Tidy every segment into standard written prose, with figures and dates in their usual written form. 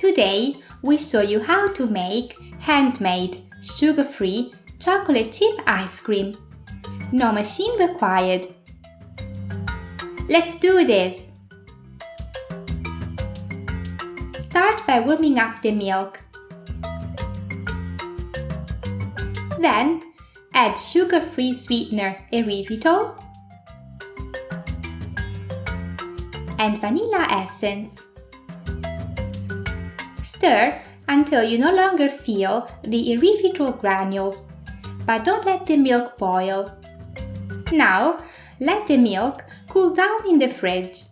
Today, we show you how to make handmade, sugar-free chocolate chip ice cream. No machine required. Let's do this! Start by warming up the milk. Then, add sugar-free sweetener erythritol and vanilla essence. Stir until you no longer feel the erythritol granules, but don't let the milk boil. Now, let the milk cool down in the fridge.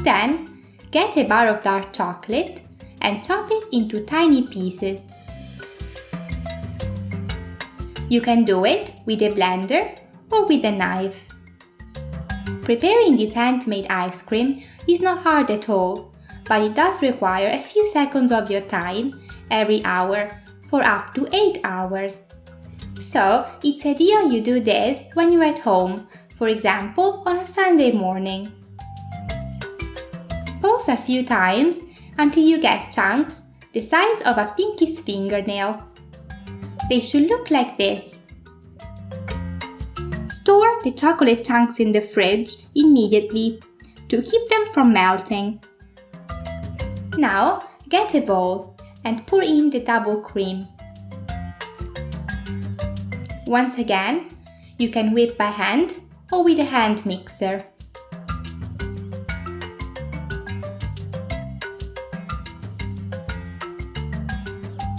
Then, get a bar of dark chocolate and chop it into tiny pieces. You can do it with a blender or with a knife. Preparing this handmade ice cream is not hard at all, but it does require a few seconds of your time every hour for up to 8 hours. So, it's ideal you do this when you're at home, for example on a Sunday morning. Pulse a few times until you get chunks the size of a pinky's fingernail. They should look like this. Store the chocolate chunks in the fridge immediately to keep them from melting. Now, get a bowl and pour in the double cream. Once again, you can whip by hand or with a hand mixer.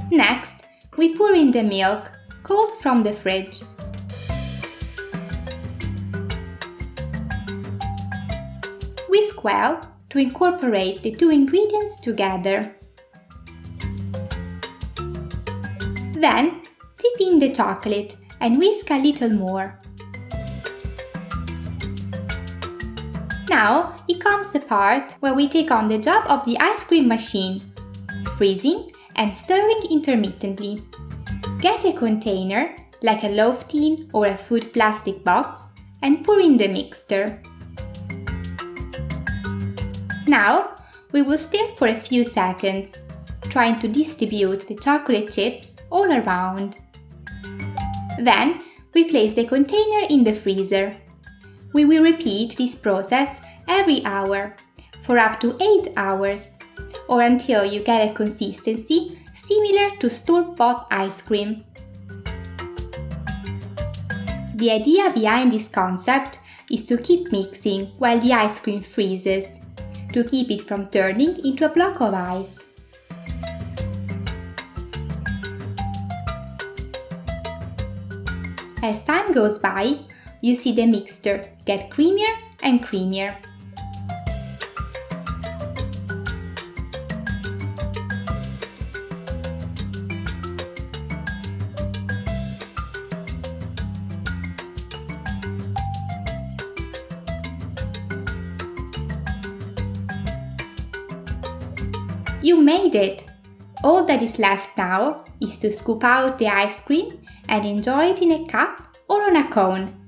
Next, we pour in the milk, cold from the fridge. Whisk well to incorporate the two ingredients together. Then, dip in the chocolate and whisk a little more. Now, it comes the part where we take on the job of the ice cream machine, freezing and stirring intermittently. Get a container, like a loaf tin or a food plastic box, and pour in the mixture. Now, we will stir for a few seconds, trying to distribute the chocolate chips all around. Then, we place the container in the freezer. We will repeat this process every hour, for up to 8 hours, or until you get a consistency similar to store-bought ice cream. The idea behind this concept is to keep mixing while the ice cream freezes, to keep it from turning into a block of ice. As time goes by, you see the mixture get creamier and creamier. You made it! All that is left now is to scoop out the ice cream and enjoy it in a cup or on a cone.